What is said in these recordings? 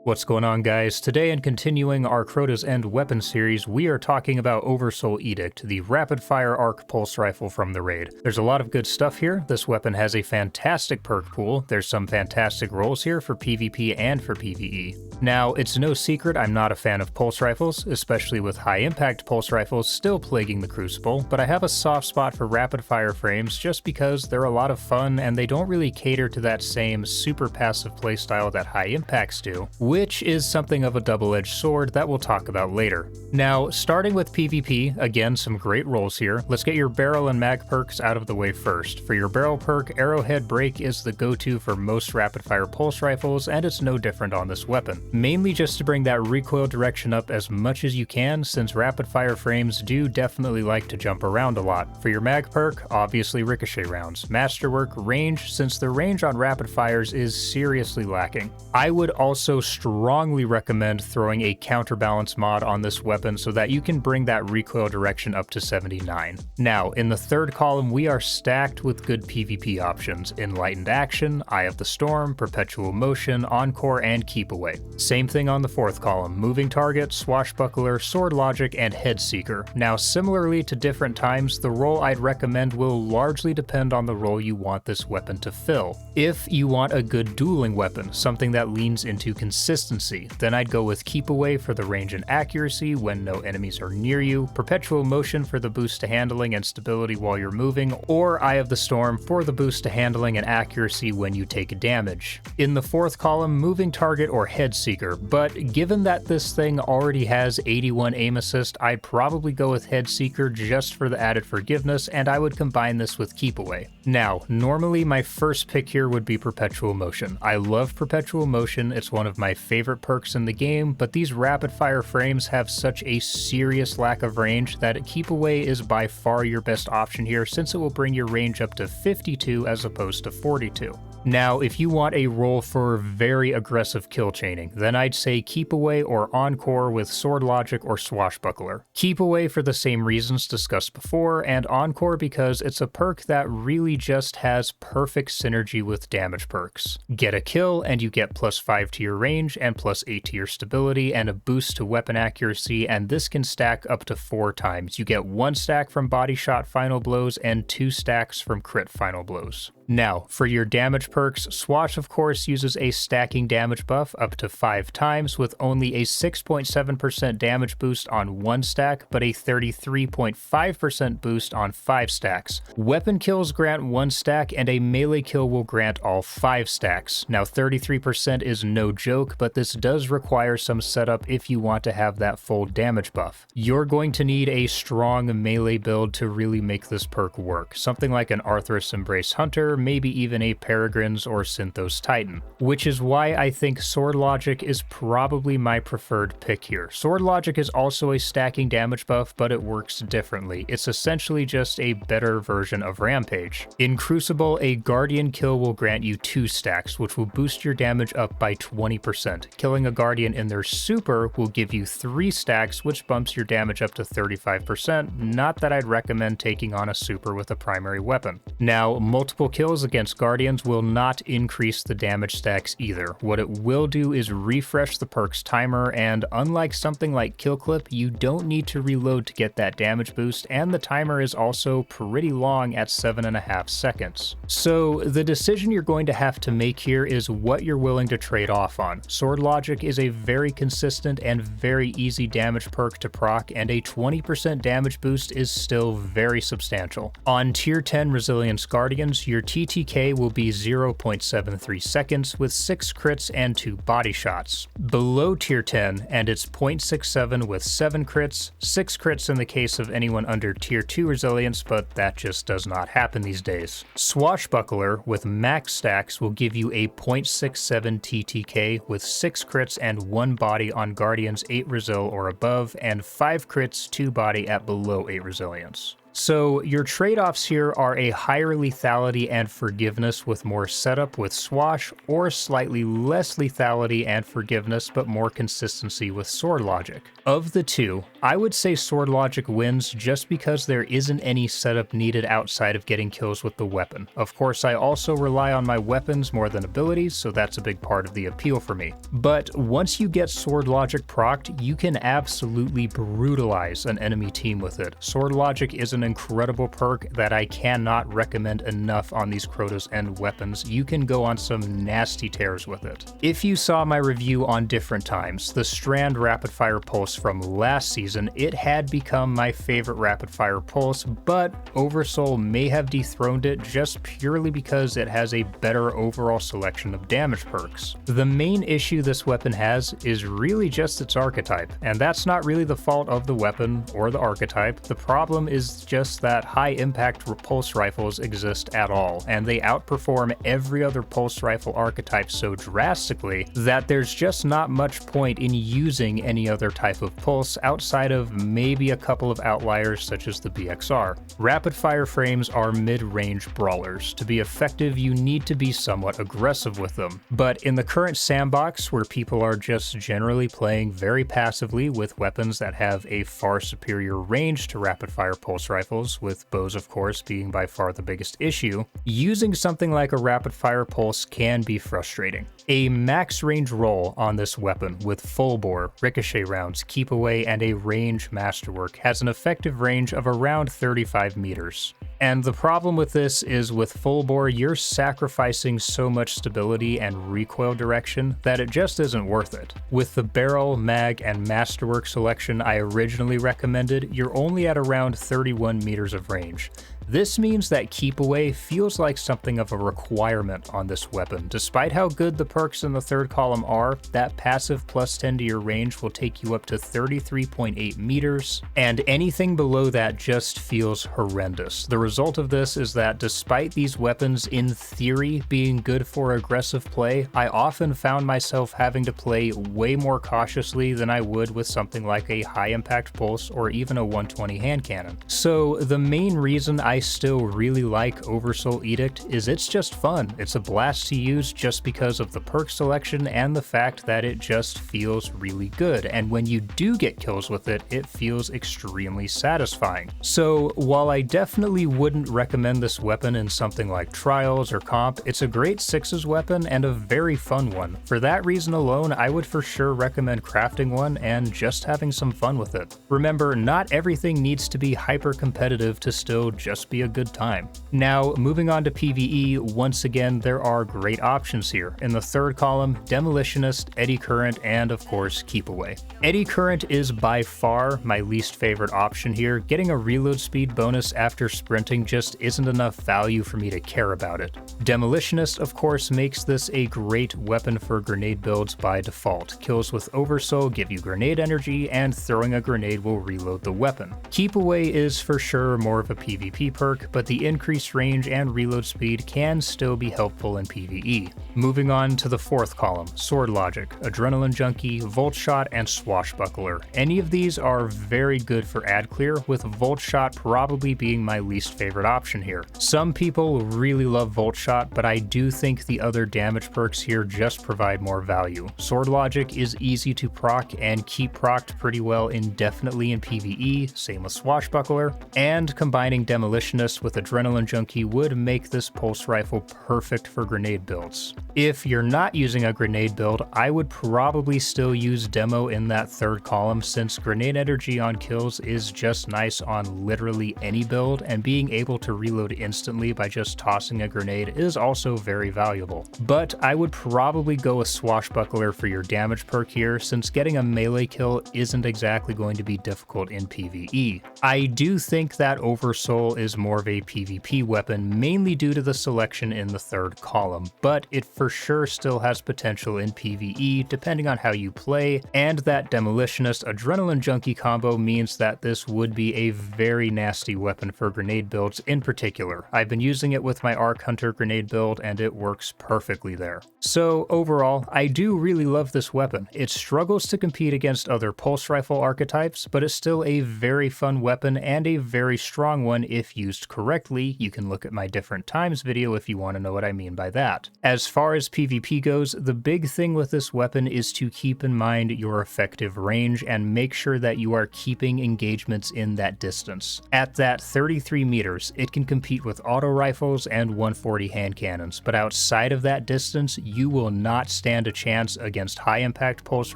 What's going on, guys? Today, in continuing our crota'send weapon series, we are talking about Oversoul Edict, the rapid-fire arc pulse rifle from the raid. There's a lot of good stuff here. This weapon has a fantastic perk pool. There's some fantastic rolls here for PvP and for PvE. Now, it's no secret I'm not a fan of pulse rifles, especially with high-impact pulse rifles still plaguing the Crucible, but I have a soft spot for rapid-fire frames just because they're a lot of fun and they don't really cater to that same super passive playstyle that high impacts do, which is something of a double-edged sword that we'll talk about later. Now, starting with PvP, again, some great rolls here. Let's get your barrel and mag perks out of the way first. For your barrel perk, Arrowhead Break is the go-to for most rapid-fire pulse rifles, and it's no different on this weapon. Mainly just to bring that recoil direction up as much as you can, since rapid-fire frames do definitely like to jump around a lot. For your mag perk, obviously ricochet rounds. Masterwork, range, since the range on rapid fires is seriously lacking. I would also strongly recommend throwing a counterbalance mod on this weapon so that you can bring that recoil direction up to 79. Now, in the third column, we are stacked with good PvP options: Enlightened Action, Eye of the Storm, Perpetual Motion, Encore, and Keep Away. Same thing on the fourth column: Moving Target, Swashbuckler, Sword Logic, and Head Seeker. Now, similarly to different times, the role I'd recommend will largely depend on the role you want this weapon to fill. If you want a good dueling weapon, something that leans into consistency, then I'd go with Keep Away for the range and accuracy when no enemies are near you, Perpetual Motion for the boost to handling and stability while you're moving, or Eye of the Storm for the boost to handling and accuracy when you take damage. In the fourth column, Moving Target or Head Seeker, but given that this thing already has 81 aim assist, I'd probably go with Head Seeker just for the added forgiveness, and I would combine this with Keep Away. Now, normally my first pick here would be Perpetual Motion. I love Perpetual Motion, it's one of my favorite perks in the game, but these rapid fire frames have such a serious lack of range that Keep Away is by far your best option here, since it will bring your range up to 52 as opposed to 42. Now, if you want a role for very aggressive kill chaining, then I'd say Keep Away or Encore with Sword Logic or Swashbuckler. Keep Away for the same reasons discussed before, and Encore because it's a perk that really just has perfect synergy with damage perks. Get a kill and you get +5 to your range and +8 to your stability and a boost to weapon accuracy, and this can stack up to 4 times. You get 1 stack from body shot final blows and 2 stacks from crit final blows. Now, for your damage perks, Swash of course uses a stacking damage buff up to 5 times with only a 6.7% damage boost on 1 stack, but a 33.5% boost on 5 stacks. Weapon kills grant 1 stack and a melee kill will grant all 5 stacks. Now 33% is no joke, but this does require some setup if you want to have that full damage buff. You're going to need a strong melee build to really make this perk work. Something like an Arthur's Embrace Hunter, maybe even a Peregrine's or Synthos Titan, which is why I think Sword Logic is probably my preferred pick here. Sword Logic is also a stacking damage buff, but it works differently. It's essentially just a better version of Rampage. In Crucible, a Guardian kill will grant you 2 stacks, which will boost your damage up by 20%. Killing a Guardian in their super will give you 3 stacks, which bumps your damage up to 35%, not that I'd recommend taking on a super with a primary weapon. Now, multiple kills against Guardians will not increase the damage stacks either. What it will do is refresh the perk's timer, and unlike something like Kill Clip, you don't need to reload to get that damage boost, and the timer is also pretty long at 7.5 seconds. So the decision you're going to have to make here is what you're willing to trade off on. Sword Logic is a very consistent and very easy damage perk to proc, and a 20% damage boost is still very substantial. On tier 10 Resilience Guardians, your TTK will be 0.73 seconds with 6 crits and 2 body shots. Below tier 10, and it's 0.67 with 7 crits, 6 crits in the case of anyone under tier 2 Resilience, but that just does not happen these days. Swashbuckler with max stacks will give you a 0.67 TTK with 6 crits and 1 body on Guardians 8 Resil or above, and 5 crits, 2 body at below 8 Resilience. So your trade-offs here are a higher lethality and forgiveness with more setup with Swash, or slightly less lethality and forgiveness but more consistency with Sword Logic. Of the two, I would say Sword Logic wins just because there isn't any setup needed outside of getting kills with the weapon. Of course, I also rely on my weapons more than abilities, so that's a big part of the appeal for me. But once you get Sword Logic procced, you can absolutely brutalize an enemy team with it. Sword Logic is an incredible perk that I cannot recommend enough on these crota'send weapons. You can go on some nasty tears with it. If you saw my review on Different Times, the Strand Rapid Fire Pulse from last season, it had become my favorite Rapid Fire Pulse, but Oversoul may have dethroned it just purely because it has a better overall selection of damage perks. The main issue this weapon has is really just its archetype, and that's not really the fault of the weapon or the archetype. The problem is just that high-impact pulse rifles exist at all, and they outperform every other pulse rifle archetype so drastically that there's just not much point in using any other type of pulse outside of maybe a couple of outliers such as the BXR. Rapid-fire frames are mid-range brawlers. To be effective, you need to be somewhat aggressive with them, but in the current sandbox where people are just generally playing very passively with weapons that have a far superior range to rapid-fire pulse rifles, with bows of course being by far the biggest issue, using something like a rapid-fire pulse can be frustrating. A max range roll on this weapon with full bore, ricochet rounds, keep away, and a range masterwork has an effective range of around 35 meters. And the problem with this is with full bore, you're sacrificing so much stability and recoil direction that it just isn't worth it. With the barrel, mag, and masterwork selection I originally recommended, you're only at around 31 meters of range. This means that keep away feels like something of a requirement on this weapon. Despite how good the perks in the third column are, that passive plus 10 to your range will take you up to 33.8 meters, and anything below that just feels horrendous. The result of this is that despite these weapons in theory being good for aggressive play, I often found myself having to play way more cautiously than I would with something like a high impact pulse or even a 120 hand cannon. So the main reason I still really like Oversoul Edict is it's just fun. It's a blast to use just because of the perk selection and the fact that it just feels really good, and when you do get kills with it, it feels extremely satisfying. So while I definitely wouldn't recommend this weapon in something like Trials or Comp, it's a great sixes weapon and a very fun one. For that reason alone, I would for sure recommend crafting one and just having some fun with it. Remember, not everything needs to be hyper competitive to still just be a good time. Now, moving on to PvE, once again, there are great options here. In the third column, Demolitionist, Eddy Current, and of course, Keep Away. Eddy Current is by far my least favorite option here. Getting a reload speed bonus after sprinting just isn't enough value for me to care about it. Demolitionist, of course, makes this a great weapon for grenade builds by default. Kills with Oversoul give you grenade energy, and throwing a grenade will reload the weapon. Keep Away is for sure more of a PvP perk, but the increased range and reload speed can still be helpful in PvE. Moving on to the fourth column, Sword Logic, Adrenaline Junkie, Volt Shot, and Swashbuckler. Any of these are very good for ad clear, with Volt Shot probably being my least favorite option here. Some people really love Volt Shot, but I do think the other damage perks here just provide more value. Sword Logic is easy to proc and keep procced pretty well indefinitely in PvE, same with Swashbuckler, and combining Demolitionist with Adrenaline Junkie would make this pulse rifle perfect for grenade builds. If you're not using a grenade build, I would probably still use Demo in that third column, since grenade energy on kills is just nice on literally any build, and being able to reload instantly by just tossing a grenade is also very valuable. But I would probably go with Swashbuckler for your damage perk here, since getting a melee kill isn't exactly going to be difficult in PvE. I do think that Oversoul is more of a PvP weapon, mainly due to the selection in the third column, but it for sure still has potential in PvE depending on how you play, and that Demolitionist Adrenaline Junkie combo means that this would be a very nasty weapon for grenade builds in particular. I've been using it with my Arc Hunter grenade build, and it works perfectly there. So overall, I do really love this weapon. It struggles to compete against other pulse rifle archetypes, but it's still a very fun weapon and a very strong one if used correctly. You can look at my different times video if you want to know what I mean by that. As far as PvP goes, the big thing with this weapon is to keep in mind your effective range and make sure that you are keeping engagements in that distance. At that 33 meters, it can compete with auto rifles and 140 hand cannons, but outside of that distance, you will not stand a chance against high impact pulse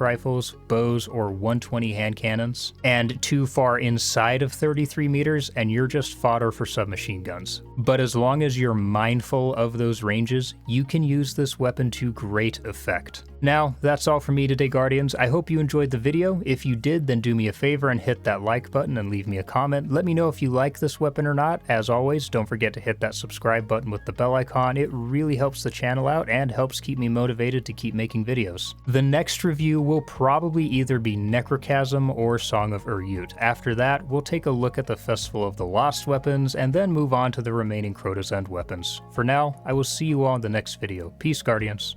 rifles, bows, or 120 hand cannons. And too far inside of 33 meters, and you're just fodder for submachine guns. But as long as you're mindful of those ranges, you can use this weapon to great effect. Now, that's all from me today, Guardians. I hope you enjoyed the video. If you did, then do me a favor and hit that like button and leave me a comment. Let me know if you like this weapon or not. As always, don't forget to hit that subscribe button with the bell icon. It really helps the channel out and helps keep me motivated to keep making videos. The next review will probably either be Necrochasm or Song of Ur-Yut. After that, we'll take a look at the Festival of the Lost weapons and then move on to the remaining crota'send weapons. For now, I will see you all in the next video. Peace, Guardians.